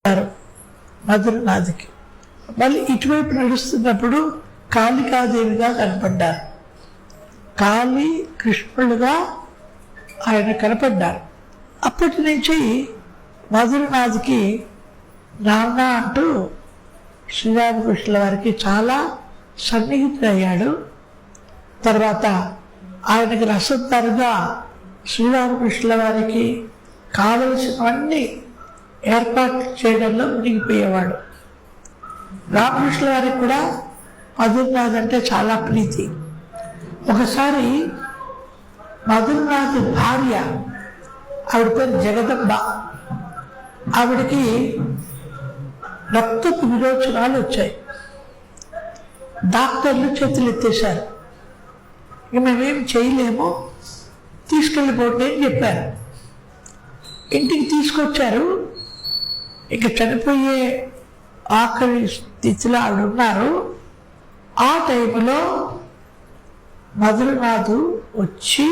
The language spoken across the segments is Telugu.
మధురనాథ్కి. మళ్ళీ ఇటువైపు నడుస్తున్నప్పుడు కాళికాదేవిగా కనపడ్డారు. కాళీ కృష్ణుడుగా ఆయన కనపడ్డారు. అప్పటి నుంచి మధురనాథ్కి నాన్న అంటూ శ్రీరామకృష్ణుల వారికి చాలా సన్నిహితుడయ్యాడు. తర్వాత ఆయనకి రసంతరుగా శ్రీరామకృష్ణుల వారికి కావలసినవన్నీ ఏర్పాటు చేయడంలో మునిగిపోయేవాడు. రామకృష్ణుల వారికి కూడా మధురనాథ్ అంటే చాలా ప్రీతి. ఒకసారి మధురనాథ్ భార్య, ఆవిడ పేరు జగదంబ, ఆవిడకి రక్తపు విరోచనాలు వచ్చాయి. డాక్టర్లు చేతులు ఎత్తేశారు. ఇక మేమేం చేయలేము, తీసుకెళ్ళిపోండి అని చెప్పారు. ఇంటికి తీసుకొచ్చారు. ఇక చనిపోయే ఆఖరి స్థితిలో ఆవిడ ఉన్నారు. ఆ టైంలో మధురనాథు వచ్చి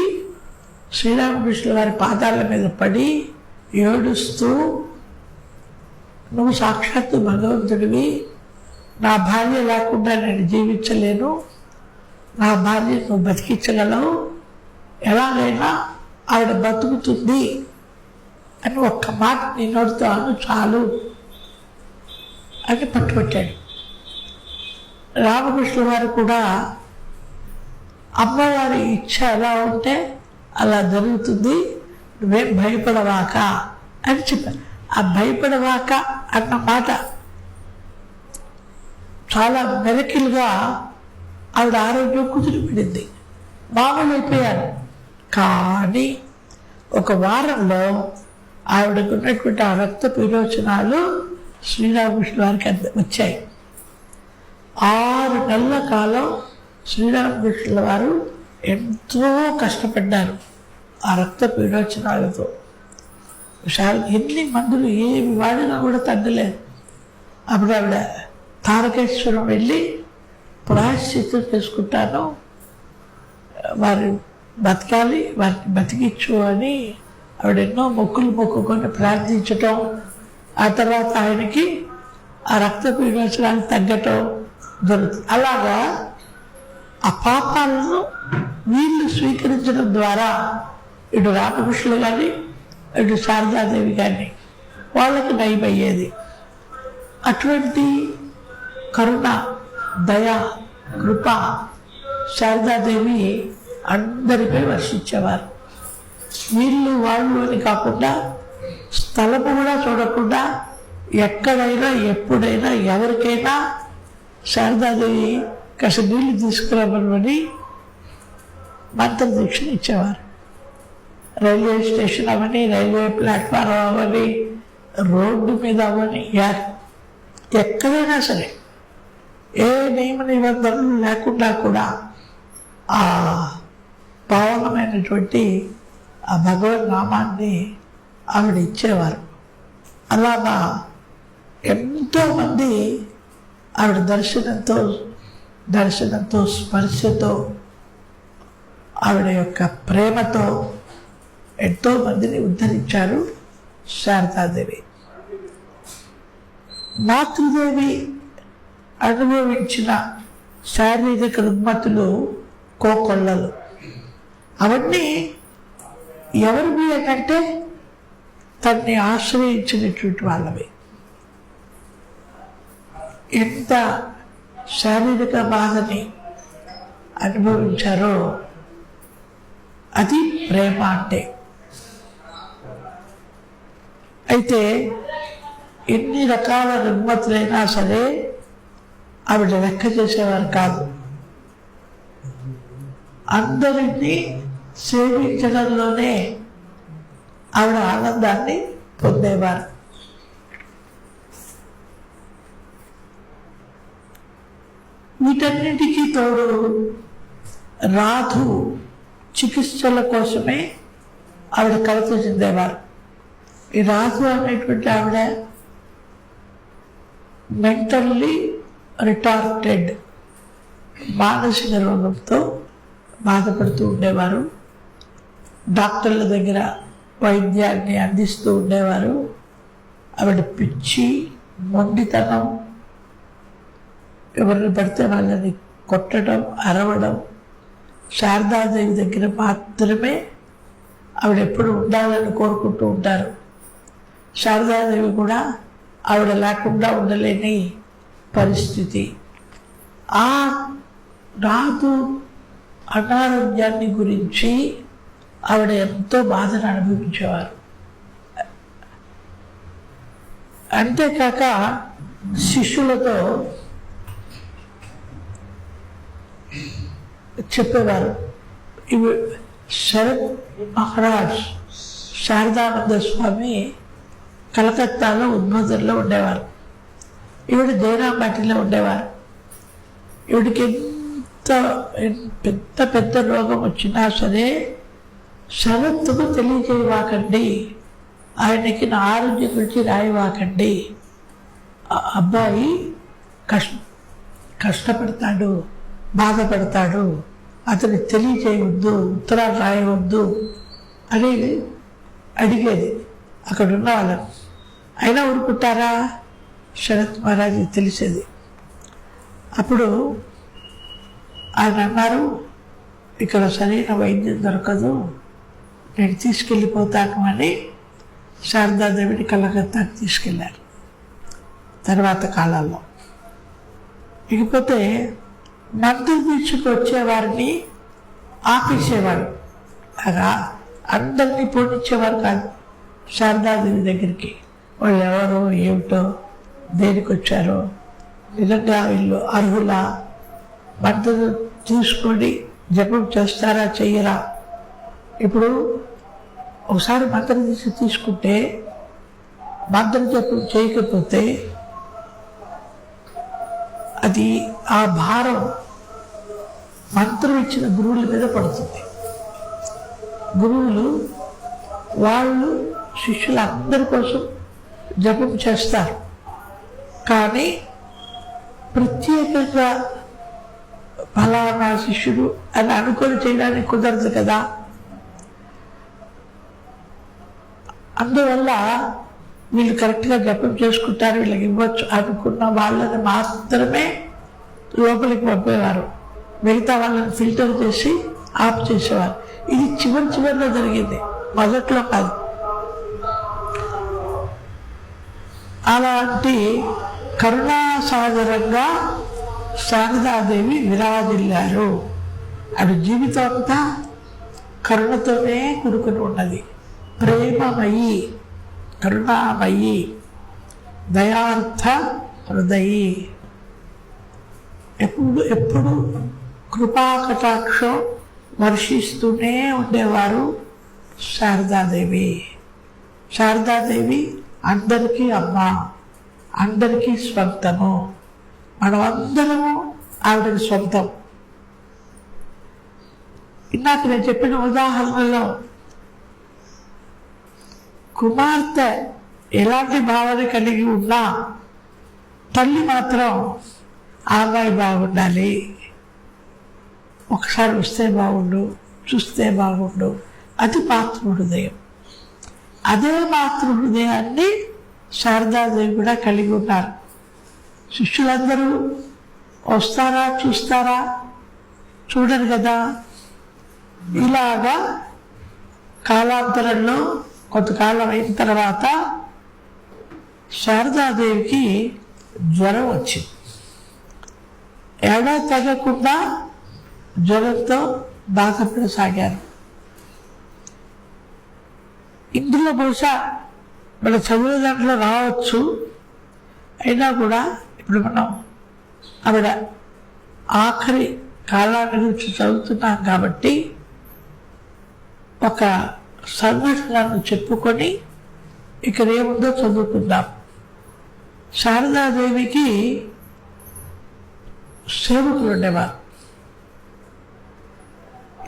శ్రీరామకృష్ణుల వారి పాదాల మీద పడి ఏడుస్తూ, నువ్వు సాక్షాత్తు భగవంతుడివి, నా భార్య లేకుండా నేను జీవించలేను, నా భార్య నువ్వు బతికించగలవు, ఎలాగైనా ఆవిడ బతుకుతుంది అని ఒక్క మాట నీ నోటితో అను చాలు అని పట్టుబట్టాడు. రామకృష్ణుల వారు కూడా అమ్మవారి ఇచ్చ ఎలా ఉంటే అలా జరుగుతుంది, నువ్వేం భయపడవాక అని చెప్పారు. ఆ భయపడవాక అన్న మాట చాలా మెరకిలుగా ఆవిడ ఆరోగ్యం కుదిరిపడింది, మామూలు అయిపోయారు. కానీ ఒక వారంలో ఆవిడకు ఉన్నటువంటి ఆ రక్త విరోచనాలు శ్రీరామకృష్ణుల వారికి వచ్చాయి. 6 నెలల కాలం శ్రీరామకృష్ణుల వారు ఎంతో కష్టపడ్డారు ఆ రక్త విరోచనాలతో. ఎన్ని మందులు ఏమి వాడినా కూడా తగ్గలేదు. అప్పుడు ఆవిడ తారకేశ్వరం వెళ్ళి ప్రాయశ్చిత్తం చేసుకుంటాను, వారు బతకాలి, వారిని బతికించు అని ఆవిడ ఎన్నో మొక్కులు మొక్కుకొని ప్రార్థించటం, ఆ తర్వాత ఆయనకి ఆ రక్త విరోచనాలు తగ్గటం జరుగుతుంది. అలాగా ఆ పాపాలను వీళ్ళు స్వీకరించడం ద్వారా ఇటు రామకృష్ణులు కానీ ఇటు శారదాదేవి కానీ వాళ్ళకి నయమయ్యేది. అటువంటి కరుణ, దయ, కృప శారదాదేవి అందరిపై వర్షించేవారు. వీళ్ళు వాళ్ళు అని కాకుండా స్థలము కూడా చూడకుండా ఎక్కడైనా ఎప్పుడైనా ఎవరికైనా శారదాదేవి కాస్త నీళ్ళు తీసుకురామని మంత్రదీక్షణ ఇచ్చేవారు. రైల్వే స్టేషన్ అవని, రైల్వే ప్లాట్ఫారం అవని, రోడ్డు మీద అవని, ఎక్కడైనా సరే ఏ నియమ నిబంధనలు లేకుండా కూడా ఆ పావనమైనటువంటి ఆ భగవద్ నామాన్ని ఆవిడ ఇచ్చేవారు. అలాగా ఎంతోమంది ఆవిడ దర్శనంతో స్పర్శతో ఆవిడ యొక్క ప్రేమతో ఎంతోమందిని ఉద్ధరించారు శారదాదేవి. మాతృదేవి అనుభవించిన శారీరక రుగ్మతులు కోకొల్లలు. అవన్నీ ఎవరివి అంటే తన్ని ఆశ్రయించినటువంటి వాళ్ళవి. ఎంత శారీరక బాధని అనుభవించారో అది ప్రేమ అంటే. అయితే ఎన్ని రకాల రుగ్మతులైనా సరే ఆవిడ లెక్క చేసేవారు కాదు. అందరినీ సేవించడంలోనే ఆవిడ ఆనందాన్ని పొందేవారు. వీటన్నిటికీ తోడు రాధు చికిత్సల కోసమే ఆవిడ కలత చెందేవారు. ఈ రాధు అనేటువంటి ఆవిడ మెంటల్లీ రిటార్టెడ్, మానసిక రోగంతో బాధపడుతూ ఉండేవారు. డాక్టర్ల దగ్గర వైద్యాన్ని అందిస్తూ ఉండేవారు. ఆవిడ పిచ్చి, మొండితనం, ఎవరిని పడితే వాళ్ళని కొట్టడం, అరవడం, శారదాదేవి దగ్గర మాత్రమే ఆవిడ ఎప్పుడు ఉండాలని కోరుకుంటూ ఉంటారు. శారదాదేవి కూడా ఆవిడ లేకుండా ఉండలేని పరిస్థితి. ఆ రాదు అనారోగ్యాన్ని గురించి ఆవిడ ఎంతో బాధను అనుభవించేవారు. అంతేకాక శిష్యులతో చెప్పేవారు. ఇవి శరత్ మహారాజ్ శారదానంద స్వామి కలకత్తాలో ఉద్బోధనలో ఉండేవారు. ఈవిడ జయరాంబాటిలో ఉండేవారు. ఈవిడికి పెద్ద పెద్ద రోగం వచ్చినా సరే శరత్తుకు తెలియజేయవాకండి, ఆయనకి నా ఆరోగ్యం గురించి రాయవాకండి, అబ్బాయి కష్టపడతాడు, బాధపడతాడు, అతనికి తెలియజేయవద్దు, ఉత్తరాలు రాయవద్దు అని అడిగేది అక్కడ ఉన్న వాళ్ళని. అయినా ఊరుకుంటారా? శరత్ మహారాజ్ తెలిసేది. అప్పుడు ఆయన అన్నారు, ఇక్కడ సరైన వైద్యం దొరకదు, నేను తీసుకెళ్ళిపోతాను అని శారదాదేవిని కలకత్తాకి తీసుకెళ్ళారు తర్వాత కాలాల్లో. ఇకపోతే మందులు తీసుకొచ్చేవారిని ఆపేసేవారు, అలా అందరినీ పోనిచ్చేవారు కాదు శారదాదేవి దగ్గరికి. వాళ్ళు ఎవరో ఏమిటో, దేనికి వచ్చారో, నిజంగా వీళ్ళు అర్హులా, మందులు తీసుకొని జపం చేస్తారా చెయ్యరా? ఇప్పుడు ఒకసారి మంత్రం తీసుకుంటే మంత్రం జపం చేయకపోతే అది ఆ భారం మంత్రం ఇచ్చిన గురువుల మీద పడుతుంది. గురువులు వాళ్ళు శిష్యులందరి కోసం జపం చేస్తారు, కానీ ప్రత్యేకంగా ఫలానా శిష్యుడు అని అనుకొని చేయడానికి కుదరదు కదా. అందువల్ల వీళ్ళు కరెక్ట్గా జపం చేసుకుంటారు, వీళ్ళకి ఇవ్వచ్చు అనుకున్న వాళ్ళని మాత్రమే లోపలికి పంపేవారు, మిగతా వాళ్ళని ఫిల్టర్ చేసి ఆఫ్ చేసేవారు. ఇది చివరిలో జరిగింది, మొదట్లో కాదు. అలాంటి కరుణాసాగరంగా శారదాదేవి విరాజిల్లారు. ఆవిడ జీవితం అంతా కరుణతోనే కూడుకుని ఉన్నది. ప్రేమమయి, కరుణామయి, దయార్థ హృదయి. ఎప్పుడు కృపాకటాక్షం వర్షిస్తూనే ఉండేవారు శారదాదేవి. శారదాదేవి అందరికీ అమ్మ, అందరికీ స్వంతము. మనమందరము ఆవిడకి సొంతం. ఇందాక నేను చెప్పిన ఉదాహరణలో కుమార్తె ఎలాంటి భావన కలిగి ఉన్నా తల్లి మాత్రం ఆ అమ్మాయి బాగుండాలి, ఒకసారి వస్తే బాగుండు, చూస్తే బాగుండు, అది మాతృహృదయం. అదే మాతృహృదయాన్ని శారదాదేవి కూడా కలిగి ఉన్నారు. శిష్యులందరూ వస్తారా, చూస్తారా? చూడరు కదా. ఇలాగా కాలాంతరంలో కొంతకాలం అయిన తర్వాత శారదాదేవికి జ్వరం వచ్చింది. ఏడాది తగ్గకుండా జ్వరంతో బాధపడసాగారు. ఇందులో బహుశా మన చదువు దాంట్లో రావచ్చు, అయినా కూడా ఇప్పుడు మనం ఆవిడ ఆఖరి కాలాన్ని గురించి చదువుతున్నాం కాబట్టి ఒక సంఘటనను చెప్పుకొని ఇక్కడ ఏముందో చదువుకుందాం. శారదాదేవికి సేవకులు ఉండేవారు.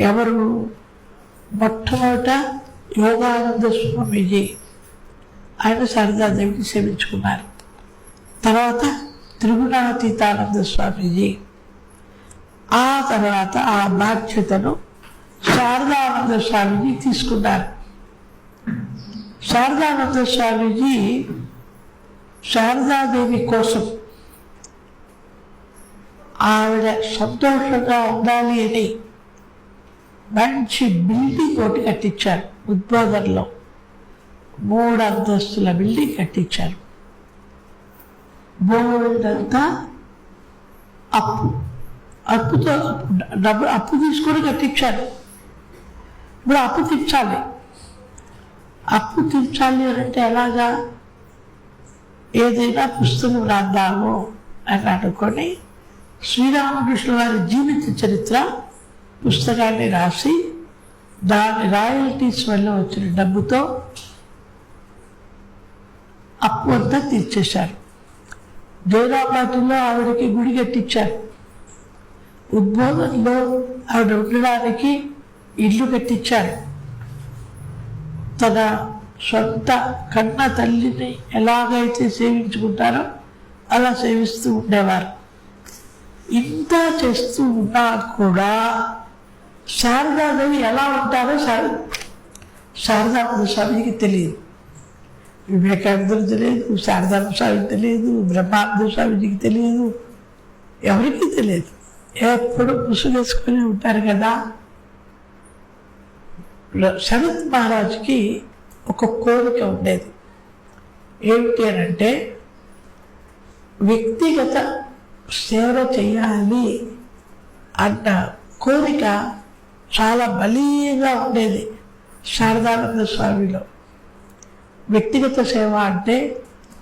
ఎవరు? మొట్టమొదట యోగానంద స్వామీజీ, ఆయన శారదాదేవిని సేవించుకున్నారు. తర్వాత త్రిగుణాతీతానంద స్వామీజీ. ఆ తర్వాత ఆ బాధ్యతను శారదానంద స్వామీజీ తీసుకున్నారు. శారదానంద స్వామీజీ శారదాదేవి కోసం ఆవిడ సంతోషంగా ఉండాలి అని మంచి బిల్డింగ్ ఒకటి కట్టించారు. ఉద్బోధనలో 3 అంతస్తుల బిల్డింగ్ కట్టించారు. బోర్డంతా అప్పుతో అప్పు తీసుకొని కట్టించారు. ఇప్పుడు అప్పు తీర్చాలి అంటే ఎలాగా? ఏదైనా పుస్తకం రాద్దాము అని అనుకొని శ్రీరామకృష్ణ వారి జీవిత చరిత్ర పుస్తకాన్ని రాసి దాని రాయల్టీస్ వల్ల వచ్చిన డబ్బుతో అప్పు అంతా తీర్చేశారు. జైరాబాద్లో ఆవిడకి గుడి కట్టించారు. ఉద్బోధనలో ఆవిడ ఉండడానికి ఇల్లు కట్టించారు. తన సొంత కన్న తల్లిని ఎలాగైతే సేవించుకుంటారో అలా సేవిస్తూ ఉండేవారు. ఇంత చేస్తూ ఉన్నా కూడా శారదాదేవి ఎలా ఉంటారో శారదానంద స్వామికి తెలియదు, వివేకానందుడికి తెలియదు, శారదానంద స్వామికి తెలియదు, బ్రహ్మానంద స్వామికి తెలియదు, ఎవరికీ తెలియదు. ఎప్పుడు ముసుగేసుకొని ఉంటారు కదా. శరత్ మహారాజుకి ఒక కోరిక ఉండేది. ఏమిటి అనంటే వ్యక్తిగత సేవ చేయాలి అన్న కోరిక చాలా బలీయంగా ఉండేది శారదానంద స్వామిలో. వ్యక్తిగత సేవ అంటే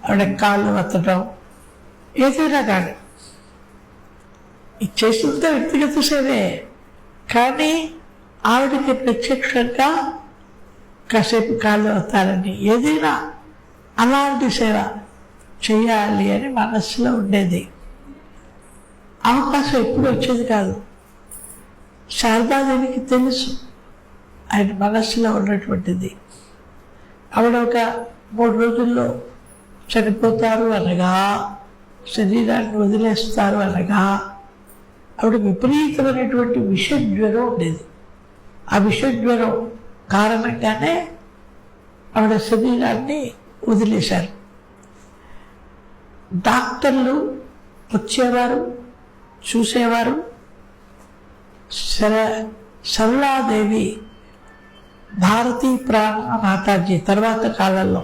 ఆవిడ కాళ్ళు వత్తడం ఏదైనా కానీ చేస్తుంటే వ్యక్తిగత సేవే, కానీ ఆవిడకి ప్రత్యక్షంగా కాసేపు కాళ్ళు వస్తారని ఏదైనా అలాంటి సేవ చేయాలి అని మనస్సులో ఉండేది. అవకాశం ఎప్పుడు వచ్చేది కాదు. శారదాదేవికి తెలుసు ఆయన మనస్సులో ఉన్నటువంటిది. ఆవిడ ఒక 3 రోజుల్లో చనిపోతారు అనగా, శరీరాన్ని వదిలేస్తారు అనగా ఆవిడ విపరీతమైనటువంటి విషజ్వరం ఉండేది. ఆ విషజ్వరం కారణంగానే ఆవిడ శరీరాన్ని వదిలేశారు. డాక్టర్లు వచ్చేవారు, చూసేవారు. సరళాదేవి భారతీ ప్రాణ మాతాజీ తర్వాత కాలంలో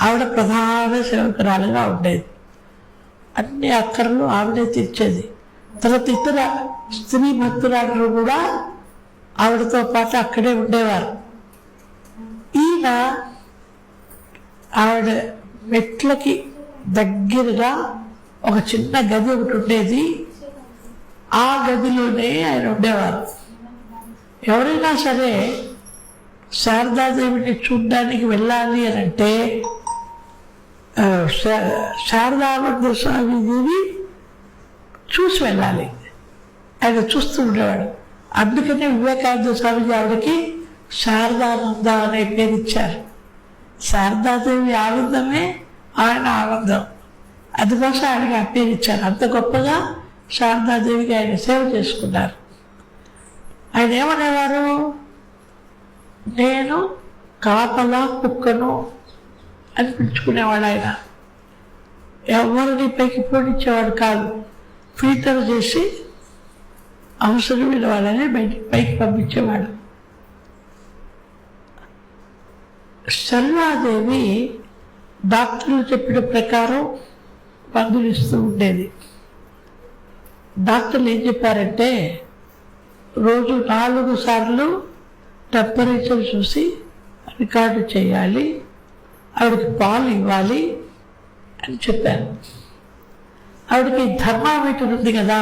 ఆవిడ ప్రధాన సేవకురాలుగా ఉండేది. అన్ని అక్కర్లు ఆవిడే తీర్చేది. తర్వాత ఇతర స్త్రీ భక్తురాలు కూడా ఆవిడతో పాటు అక్కడే ఉండేవారు. ఈయన ఆవిడ మెట్లకి దగ్గరగా ఒక చిన్న గది ఒకటి ఉండేది. ఆ గదిలోనే ఆయన ఉండేవారు. ఎవరైనా సరే శారదాదేవిని చూడ్డానికి వెళ్ళాలి అని అంటే శారదానంద స్వామిదేవి చూసి వెళ్ళాలి. ఆయన చూస్తూ ఉండేవాడు. అందుకనే వివేకానంద స్వామిజీ ఆవిడకి శారదానంద అనే పేరు ఇచ్చారు. శారదాదేవి ఆనందమే ఆయన ఆనందం, అందుకోసం ఆయనకి ఆ పేరు ఇచ్చారు. అంత గొప్పగా శారదాదేవికి ఆయన సేవ చేసుకున్నారు. ఆయన ఏమనేవారు? నేను కాపలా కుక్కను అని పిలుచుకునేవాడు. ఆయన ఎవరిని పైకి పోనిచ్చేవాడు కాదు. ఫిల్టర్ చేసి అవసరమైన వాళ్ళని పైకి పంపించేవాడు. సరళాదేవి డాక్టర్లు చెప్పిన ప్రకారం మందులు ఇస్తూ ఉండేది. డాక్టర్లు ఏం చెప్పారంటే రోజు 4 సార్లు టెంపరేచర్ చూసి రికార్డు చేయాలి, ఆవిడకి పాలు ఇవ్వాలి అని చెప్పారు. ఆవిడకి థర్మామీటర్ ఉంది కదా,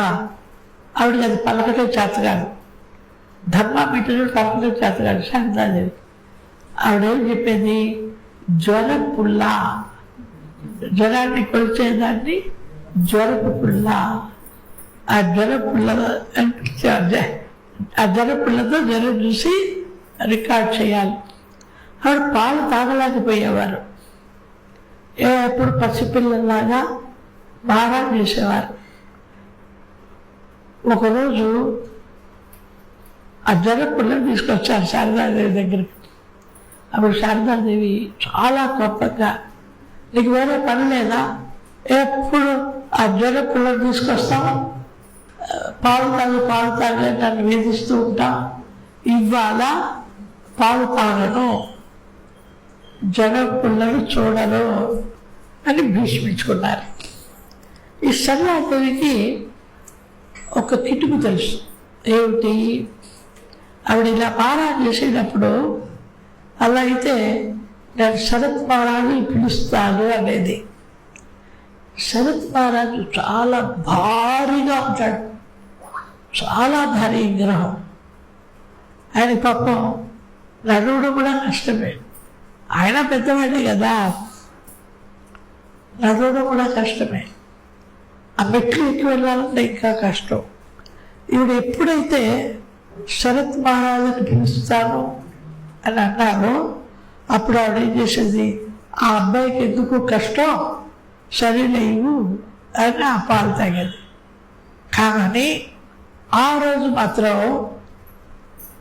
ఆవిడకి అది పలకటం చేతగాడు. థర్మామీటర్ పలకటం చేతగాడు శారదాదేవి. ఆవిడేం చెప్పేది? జ్వర పుల్ల, జ్వరాన్ని కొలిచేదాన్ని జ్వరపు పుల్ల. ఆ జ్వర పుల్ల ఆ జ్వర పుల్లతో జ్వరం చూసి రికార్డ్ చేయాలి. ఆవిడ పాలు తాగలేకపోయేవారు. ఎప్పుడు పసిపిల్లలాగా బాగా చేసేవారు. ఒకరోజు ఆ జ్వర పుల్లని తీసుకొచ్చారు శారదాదేవి దగ్గరికి. అప్పుడు శారదాదేవి చాలా కోపంగా నీకు వేరే పని లేదా? ఎప్పుడు ఆ జ్వర పిల్లలు తీసుకొస్తాం, పాలు తాగలే నన్ను వేధిస్తూ ఉంటాం. ఇవాళ పాలు తాగను, జగన్ పిల్లలు చూడరు అని భీష్మించుకున్నారు. ఈ సన్నాదేవికి ఒక కిటుకు తెలుసు. ఏమిటి? ఆవిడ ఇలా మారాజు చేసేటప్పుడు అలా అయితే నేను శరత్ మహారాజు పిలుస్తాను అనేది. శరత్ మహారాజు చాలా భారీగా ఉంటాడు, చాలా భారీ విగ్రహం. ఆయన పాపం నడువుడు కూడా కష్టమే. ఆయన పెద్దవాడే కదా, నడవడం కూడా కష్టమే. ఆ మెట్లు ఎక్కి వెళ్ళాలంటే ఇంకా కష్టం. ఈవిడ ఎప్పుడైతే శరత్ మహారాజుని పిలుస్తాను అని అన్నారో అప్పుడు ఆవిడ ఏం చేసేది, ఆ అబ్బాయికి ఎందుకు కష్టం, సరేలే ఇవ్వు అని ఆ పాలు తాగేది. కానీ ఆ రోజు మాత్రం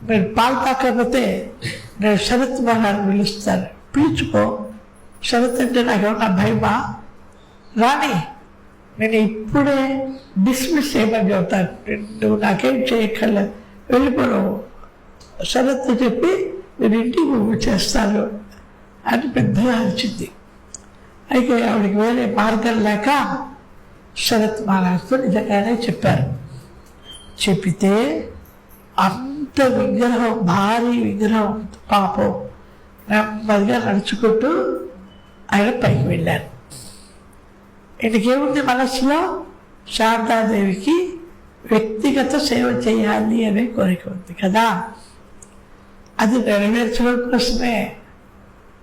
మీరు పాలు తాకపోతే నేను శరత్ మహారాజుని పిలుస్తాను, పిలుచుకో. శరత్ అంటే నాకేమన్నా భయమా? రాని, నేను ఇప్పుడే డిస్మిస్ చేయమని చెబుతాను, నువ్వు నాకేం చేయక్కర్లేదు, వెళ్ళిపోవు. శరత్ చెప్పి నేను ఇంటికి నువ్వు చేస్తాను అని పెద్దగా అరిచింది. అయితే ఆవిడకి వేరే మార్గం లేక శరత్ మహారాజుతో నిజంగానే చెప్పారు. చెప్పితే అంత విగ్రహం, భారీ విగ్రహం పాపం నెమ్మదిగా నడుచుకుంటూ ఆయన పైకి వెళ్ళారు. ఈయనకేముంది మనసులో, శారదాదేవికి వ్యక్తిగత సేవ చేయాలి అనే కోరిక ఉంది కదా, అది నెరవేర్చడం కోసమే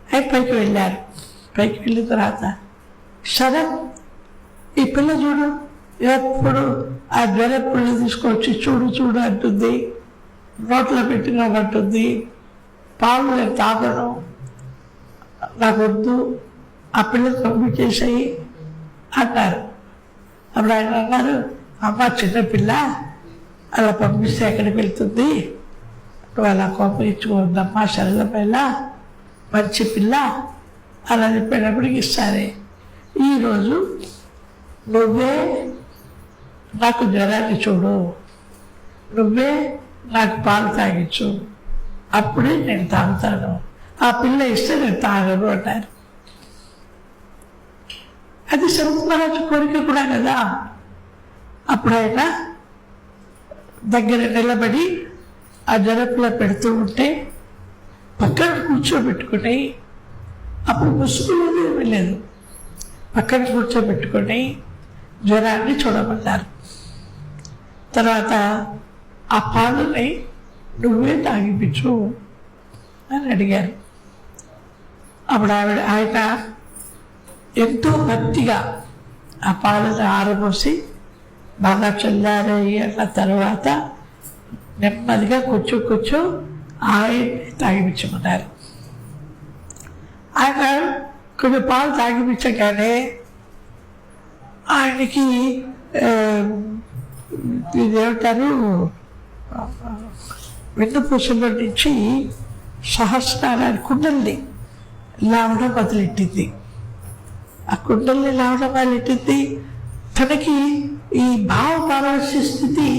ఆయన పైకి వెళ్ళారు. పైకి వెళ్ళిన తర్వాత శరత్, ఈ పిల్ల చూడు ఎప్పుడు ఆ జ్వర పిల్ల తీసుకొచ్చి చూడు అంటుంది, నోట్లో పెట్టినట్టుంది, పాలు నేను తాగను, నాకు వద్దు, ఆ పిల్లలు పంపించేసాయి అన్నారు. అప్పుడు ఆయన అన్నారు, అమ్మ చిన్నపిల్ల అలా పంపిస్తే ఎక్కడికి వెళ్తుంది, నువ్వు అలా కోపగించుకోవద్దమ్మా, సరళ పిల్ల మంచి పిల్ల అలా చెప్పేటప్పటికి సరే, ఈరోజు నువ్వే నాకు జ్వరాన్ని చూడు, నువ్వే నాకు పాలు తాగించు, అప్పుడే నేను తాగుతాను, ఆ పిల్ల ఇస్తే నేను తాగను అన్నారు. అది శరత్ మహారాజు కోరిక కూడా కదా. అప్పుడు ఆయన దగ్గర నిలబడి ఆ జరపులో పెడుతూ ఉంటే పక్కన కూర్చోబెట్టుకుని, అప్పుడు ముసుగులోనే వెళ్ళలేదు, పక్కన కూర్చోబెట్టుకొని జ్వరాన్ని చూడమన్నారు. తర్వాత ఆ పాలని నువ్వే తాగిపించు అని అడిగారు. అప్పుడు ఆయన ఎంతో భక్తిగా ఆ పాలను ఆరబోసి బాగా చల్లారయ్యన్న తర్వాత నెమ్మదిగా కొంచెం ఆయన్ని తాగిపించమన్నారు. ఆయన కొన్ని పాలు తాగిపించగానే ఆయనకి ఇదేమంటారు, వెన్నుపూసలో నుంచి సహస్రాన్ని కుండల్ని లావడం మొదలెట్టింది. ఆ కుండల్ని లావడం మొదలెట్టింది. తనకి ఈ భావ పారవస్య స్థితి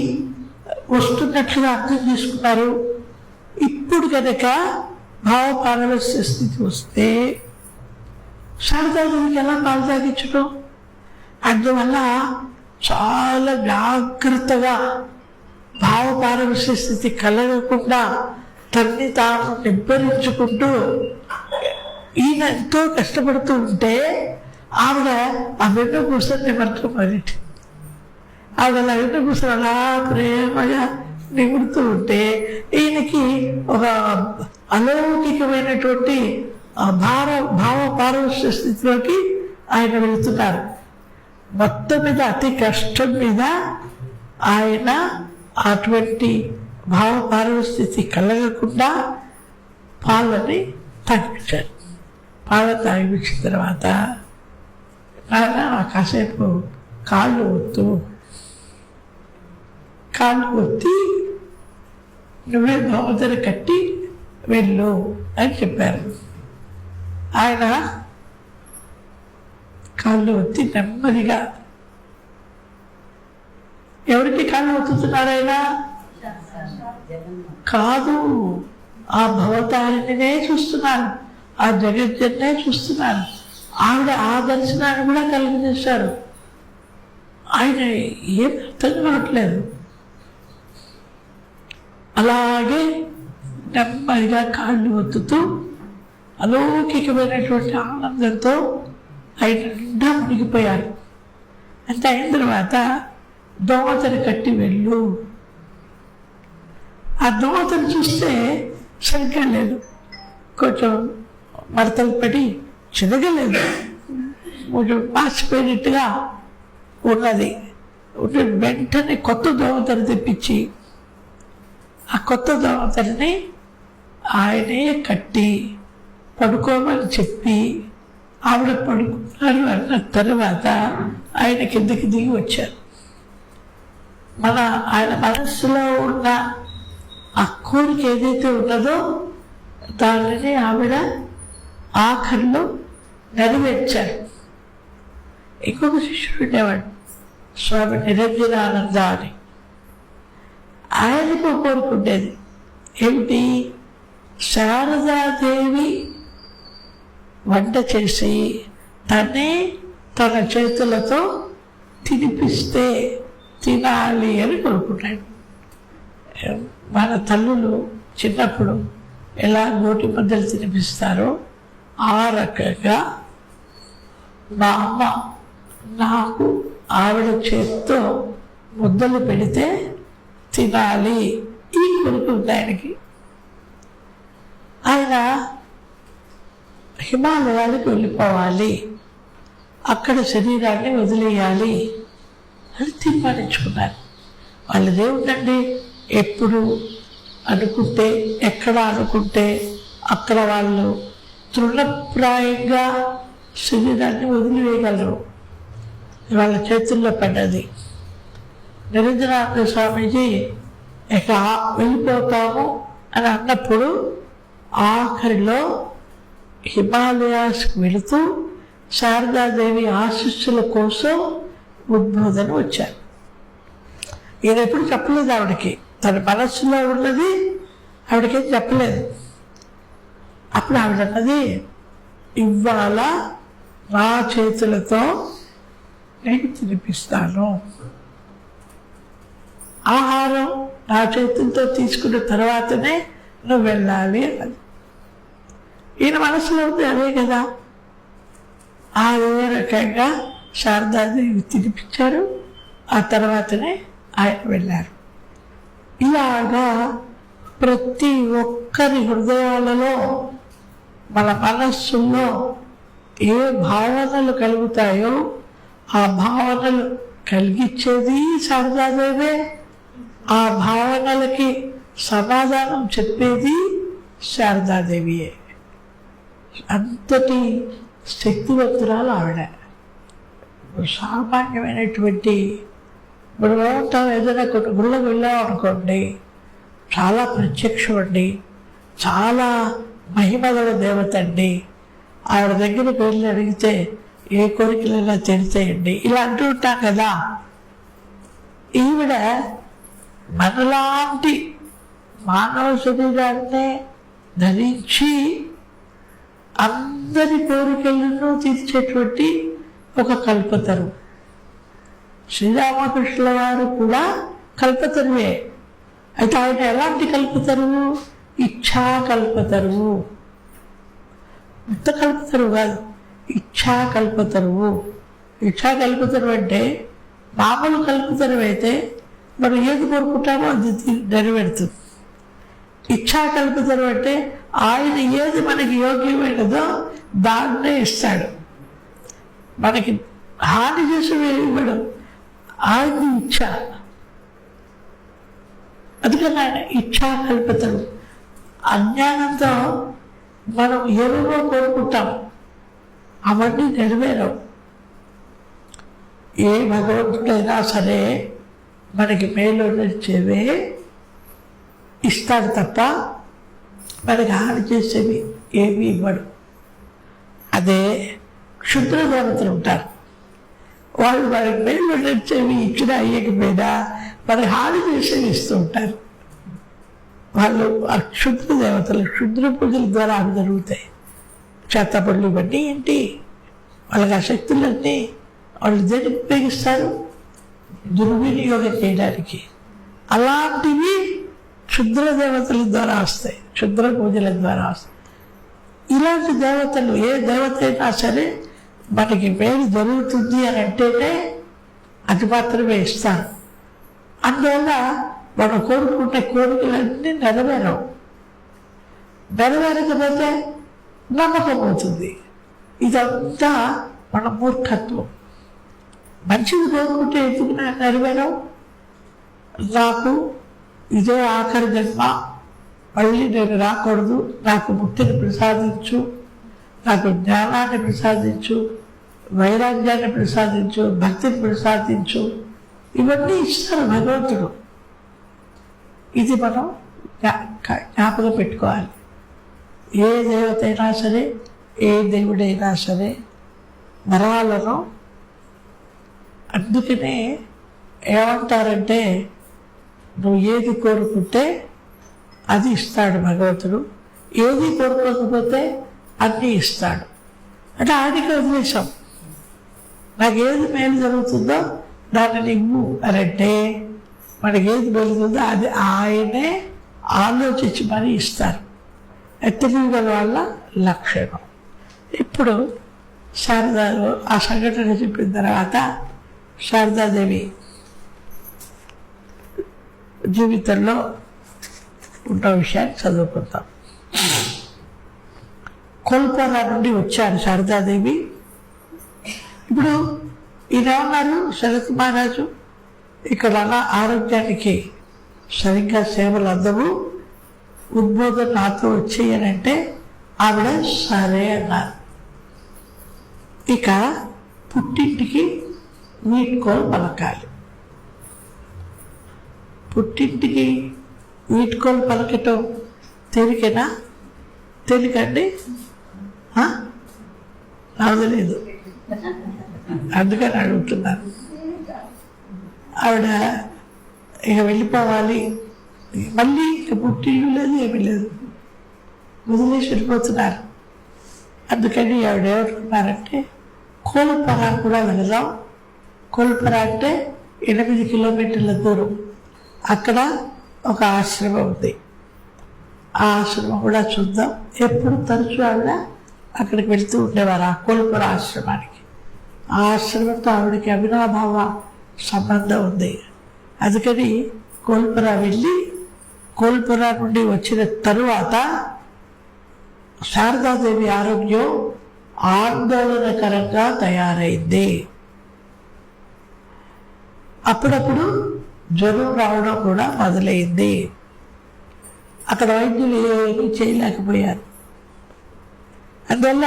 వస్తున్నట్లుగా అర్థం చేసుకున్నారు. ఇప్పుడు కనుక భావ పారవస్య స్థితి వస్తే శారదాదేవికి ఎలా పాలు తాగించడం? అందువల్ల చాలా జాగ్రత్తగా భావ పారవస్య స్థితి కలగకుండా తన్ని తాను నిబ్బరించుకుంటూ ఈయన ఎంతో కష్టపడుతూ ఉంటే ఆవిడ ఆ వెన్నుపూసని నిమర్చడం మొదలెట్టి, ఆవిడ అలా వెన్నుపూసలు అలా ప్రేమగా నిమురుతూ ఉంటే ఈయనకి ఒక అలౌకికమైనటువంటి భావ పారవస్య స్థితిలోకి ఆయన వెళుతున్నారు. మొత్తం మీద అతి కష్టం మీద ఆయన అటువంటి భావ పారవస్య స్థితి కలగకుండా పాలని తాగిపించారు. పాలు తాగిపించిన తర్వాత నాన్న కాసేపు కాళ్ళు ఒత్తి నువ్వే భగవంతుని కట్టి వెళ్ళు అని చెప్పారు. ఆయన కాళ్ళు ఒత్తి నెమ్మదిగా, ఎవరికి కాళ్ళు ఒత్తుతున్నారు ఆయన? కాదు, ఆ భవతారిణినే చూస్తున్నారు, ఆ జగజ్జన్నే చూస్తున్నారు. ఆవిడ ఆ దర్శనాన్ని కూడా కలిగజేశారు. ఆయన ఏం అర్థం కావట్లేదు. అలాగే నెమ్మదిగా కాళ్ళు ఒత్తుతూ అలౌకికమైనటువంటి ఆనందంతో ఆయన నిండా మునిగిపోయారు. అంటే అయిన తర్వాత దోమతని కట్టి వెళ్ళు. ఆ దోమతను చూస్తే సరిగ్గా లేదు, కొంచెం మడతలు పడి చిరగలేదు, కొంచెం మార్చిపోయినట్టుగా ఉన్నది. వెంటనే కొత్త దోమతను తెప్పించి ఆ కొత్త దోమతని ఆయనే కట్టి పడుకోమని చెప్పి ఆవిడ పడుకున్నారు అన్న తర్వాత ఆయన కిందకి దిగి వచ్చారు. ఆయన మనస్సులో ఉన్న ఆ కోరిక ఏదైతే ఉన్నదో దానిని ఆవిడ ఆఖరిలో నెరవేర్చారు. ఇంకొక శిష్యుడు ఉండేవాడు, స్వామి నిరంజనానంద అని. ఆయనకు కోరుకుండేది ఏమిటి? శారదాదేవి వంట చేసి తనే తన చేతులతో తినిపిస్తే తినాలి అని కోరుకున్నాడు. మన తల్లులు చిన్నప్పుడు ఎలా గోటి ముద్దలు తినిపిస్తారో ఆ రకంగా మా అమ్మ నాకు ఆవిడ చేతితో ముద్దలు పెడితే తినాలి, ఈ కొడుకు ఉంది ఆయనకి. ఆయన హిమాలయాలకు వెళ్ళిపోవాలి, అక్కడ శరీరాన్ని వదిలేయాలి అని తీర్మానించుకున్నారు. వాళ్ళదేమిటండి, ఎప్పుడు అనుకుంటే ఎక్కడ అనుకుంటే అక్కడ వాళ్ళు తృణప్రాయంగా శరీరాన్ని వదిలివేయగలరు. వాళ్ళ చేతుల్లో పడ్డది. నిరంజనానంద స్వామీజీ ఇక వెళ్ళిపోతాము అని అన్నప్పుడు ఆఖరిలో హిమాలయాస్కి వెళుతూ శారదాదేవి ఆశీస్సుల కోసం ఉద్బోధన వచ్చారు. ఈయన ఎప్పుడు చెప్పలేదు ఆవిడకి, తన మనస్సులో ఉన్నది ఆవిడకేం చెప్పలేదు. అప్పుడు ఆవిడ అన్నది, ఇవాళ నా చేతులతో నేను తినిపిస్తాను, ఆహారం నా చేతులతో తీసుకున్న తర్వాతనే నువ్వు వెళ్ళాలి అన్నది. ఈయన మనసులో ఉంది అదే కదా. అదే రకంగా శారదాదేవి తినిపించారు, ఆ తర్వాతనే ఆయన వెళ్ళారు. ఇలాగా ప్రతి ఒక్కరి హృదయాలలో మన మనస్సుల్లో ఏ భావనలు కలుగుతాయో ఆ భావనలు కలిగించేది శారదాదేవే, ఆ భావనలకి సమాధానం చెప్పేది శారదాదేవియే. అంతటి శక్తివంతురాలు ఆవిడ. సామాన్యమైనటువంటి ఇప్పుడు ఉంటాం, ఏదైనా కొన్ని గుళ్ళకు వెళ్ళాం అనుకోండి, చాలా ప్రత్యక్షం అండి, చాలా మహిమగల దేవత అండి, ఆవిడ దగ్గరికి వెళ్ళి అడిగితే ఏ కోరికలైనా తీరుతాయండి ఇలా అంటూ ఉంటాం కదా. ఈవిడ మనలాంటి మానవ శరీరాన్నే ధరించి అందరి కోరికలను తీర్చేటువంటి ఒక కల్పతరు. శ్రీరామకృష్ణుల వారు కూడా కల్పతరువే. అయితే ఆయన ఎలాంటి కల్పతరువు? ఇచ్ఛా కల్పతరువు, ముక్త కల్పతరువు కాదు, ఇచ్ఛా కల్పతరువు. ఇచ్ఛా కల్పతరువు అంటే మామూలు కల్పతరువు అయితే మనం ఏది కోరుకుంటామో అది నెరవేరుతుంది. ఇచ్ఛా కల్పతరువు అంటే ఆయన ఏది మనకి యోగ్యమైనదో దాన్నే ఇస్తాడు, మనకి హాని చేసి ఇవ్వడం ఆయన ఇచ్ఛ. అందుకని ఆయన ఇచ్ఛా కల్పతరువు. అజ్ఞానంతో మనం ఏవేవో కోరుకుంటాం, అవన్నీ నెరవేరవు. ఏ భగవంతుడైనా సరే మనకి మేలు నడిచేవే ఇస్తాడు తప్ప మనకి హాని చేసేవి ఏమీ ఇవ్వడు. అదే క్షుద్ర దేవతలు ఉంటారు, వాళ్ళు వాళ్ళకి మేలు నడిచేవి ఇచ్చినా అయ్యకపోయినా వాళ్ళకి హాని చేసేవి ఇస్తూ ఉంటారు. వాళ్ళు ఆ క్షుద్ర దేవతలు క్షుద్ర పూజల ద్వారా అవి జరుగుతాయి. చేతపడులు ఇవన్నీ ఏంటి, వాళ్ళకి ఆ శక్తులన్నీ వాళ్ళు దేనికి ఉపయోగిస్తారు, దుర్వినియోగం చేయడానికి. అలాంటివి క్షుద్ర దేవతల ద్వారా వస్తాయి, క్షుద్ర పూజల ద్వారా వస్తాయి. ఇలాంటి దేవతలు ఏ దేవత అయినా సరే మనకి మేలు జరుగుతుంది అని అంటేనే అది మాత్రమే ఇస్తాను. అందువల్ల మనం కోరుకునే కోరికలన్నీ నెరవేరకపోతే నమ్మకం అవుతుంది. ఇదంతా మన మూర్ఖత్వం. మంచిది కోరుకుంటే ఎందుకు నెరవేరం, నాకు ఇదే ఆఖరి జన్మ, మళ్ళీ నేను రాకూడదు, నాకు ముక్తిని ప్రసాదించు, నాకు జ్ఞానాన్ని ప్రసాదించు, వైరాగ్యాన్ని ప్రసాదించు, భక్తిని ప్రసాదించు, ఇవన్నీ ఇస్తారు భగవంతుడు. ఇది మనం జ్ఞాపకం పెట్టుకోవాలి. ఏ దేవత అయినా సరే, ఏ దేవుడైనా సరే నరాలను అందుకనే ఏమంటారంటే, నువ్వు ఏది కోరుకుంటే అది ఇస్తాడు భగవంతుడు, ఏది కోరుకోకపోతే అన్నీ ఇస్తాడు. అంటే ఆయనకి ఉద్దేశం, నాకు ఏది మేలు జరుగుతుందో దాన్ని ఇవ్వు అని అంటే మనకి ఏది జరుగుతుందో అది ఆయనే ఆలోచించి మరి ఇస్తారు. తెలియగల వాళ్ళ లక్షణం. ఇప్పుడు శారదా ఆ సంఘటన చెప్పిన తర్వాత శారదాదేవి జీవితంలో ఉన్న విషయాన్ని చదువుకుంటాం. కోల్పోరా నుండి వచ్చారు శారదాదేవి. ఇప్పుడు ఈయన ఉన్నారు శరత్ మహారాజు, ఇక్కడ అలా ఆరోగ్యానికి సరిగ్గా సేవలు అందవు, ఉద్బోధన నాతో వచ్చేయనంటే ఆవిడ సరే అన్నారు. ఇక పుట్టింటికి వీడ్కోలు పలకాలి. పుట్టింటికి వీడ్కోలు పలకటం తేలికేనా? తేలికండి? అవదలేదు, అందుకని అడుగుతున్నాను. ఆవిడ ఇక వెళ్ళిపోవాలి, మళ్ళీ ఇక పుట్టిల్లు లేదు, ఏమీ లేదు, వదిలేసి వెళ్ళిపోతున్నారు. అందుకని ఆవిడ ఏమనుకున్నారంటే కోల్పరా కూడా వెళదాం. కోల్పరా అంటే 8 కిలోమీటర్ల దూరం, అక్కడ ఒక ఆశ్రమం ఉంది, ఆ ఆశ్రమం కూడా చూద్దాం. ఎప్పుడు తరచూ ఆవిడ అక్కడికి వెళ్తూ ఉండేవారు, ఆ కోల్పర ఆశ్రమానికి. ఆ ఆశ్రమంతో ఆవిడకి అవినాభావ సంబంధం ఉంది. అందుకని కోల్పర వెళ్ళి, కోల్పర నుండి వచ్చిన తరువాత శారదాదేవి ఆరోగ్యం ఆందోళనకరంగా తయారైంది. అప్పుడప్పుడు జ్వరం రావడం కూడా మొదలైంది. అక్కడ వైద్యులు ఏమీ చేయలేకపోయారు. అందువల్ల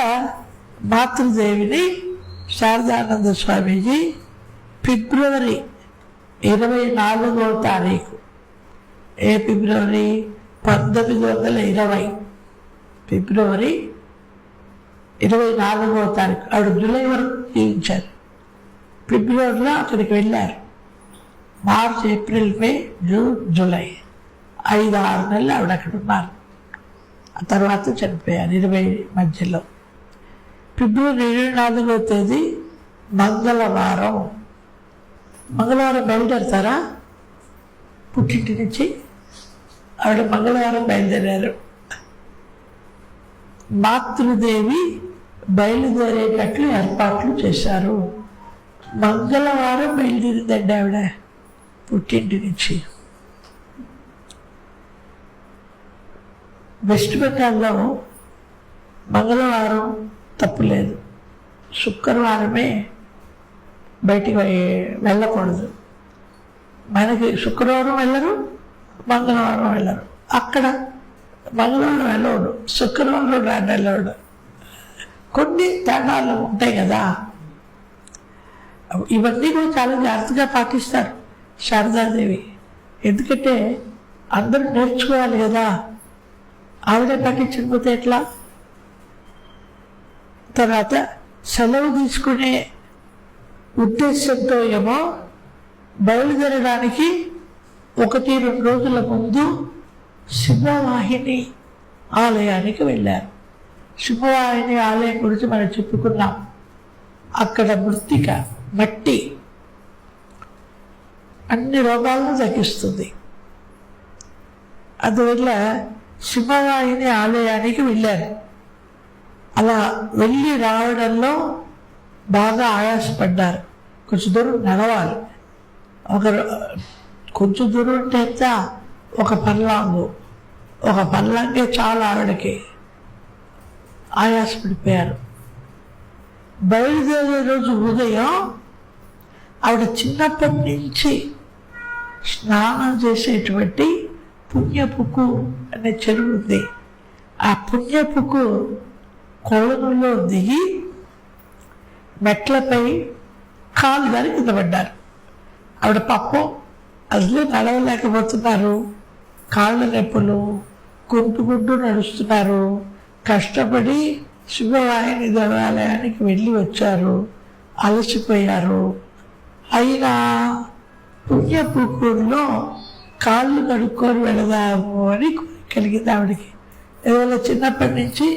మాతృదేవిని శారదానంద స్వామీజీ ఫిబ్రవరి 24వ తారీఖు, ఫిబ్రవరి 1920 ఫిబ్రవరి 24వ తారీఖు, ఆవిడ జూలై వరకు జీవించారు. ఫిబ్రవరిలో అక్కడికి వెళ్ళారు. మార్చ్, ఏప్రిల్, మే, జూన్, జూలై 5-6 నెలలు ఆవిడ అక్కడ ఉన్నారు. ఆ తర్వాత చనిపోయారు 20 మధ్యలో. ఫిబ్రవరి 24వ తేదీ మంగళవారం. మంగళవారం బయలుదేరతారా పుట్టింటి నుంచి? ఆవిడ మంగళవారం బయలుదేరారు. మాతృదేవి బయలుదేరేటట్లు ఏర్పాట్లు చేశారు. మంగళవారం బయలుదేరిందండి ఆవిడ పుట్టింటి నుంచి. వెస్ట్ బెంగాల్లో మంగళవారం తప్పులేదు, శుక్రవారమే బయటికి వెళ్ళకూడదు. మనకి శుక్రవారం వెళ్ళరు, మంగళవారం వెళ్ళరు. అక్కడ మంగళవారం వెళ్ళవడు, శుక్రవారం వెళ్ళవడు. కొన్ని తేడాలు ఉంటాయి కదా. ఇవన్నీ కూడా చాలా జాగ్రత్తగా పాటిస్తారు శారదాదేవి. ఎందుకంటే అందరూ నేర్చుకోవాలి కదా, ఆవిడే పాటించకపోతే ఎట్లా? తర్వాత సెలవు తీసుకునే ఉద్దేశంతో ఏమో బయలుదేరడానికి 1-2 రోజుల ముందు సింహవాహిని ఆలయానికి వెళ్ళారు. సింహవాహిని ఆలయం గురించి మనం చెప్పుకున్నాం. అక్కడ మృత్తిక, మట్టి అన్ని రోగాలను తగ్గిస్తుంది. అందువల్ల సింహవాహిని ఆలయానికి వెళ్ళారు. అలా వెళ్ళి రావడంలో బాగా ఆయాసపడ్డారు. కొంచెం దూరం నడవాలి. కొంచెం దూరం అంటే ఎంత, ఒక పర్లాంగే చాలా ఆవిడకి. ఆయాసపడిపోయారు. బయలుదేరే రోజు ఉదయం ఆవిడ చిన్నప్పటి నుంచి స్నానం చేసేటువంటి పుణ్యపుకు అనే చెరువు ఉంది. ఆ పుణ్యపుకు కొలనులో దిగి మెట్లపై కాలు దారి కింద పడ్డారు. ఆవిడ పాపం అసలే నడవలేకపోతున్నారు. కాళ్ళ నొప్పులు, కుంటుకుంటూ నడుస్తున్నారు. కష్టపడి శివవాహిని దేవాలయానికి వెళ్ళి వచ్చారు. అలసిపోయారు. అయినా పుణ్యపుక్కూరులో కాళ్ళు కడుక్కొని వెళదాము అని కలిగింది ఆవిడకి. ఏదో చిన్నప్పటి నుంచి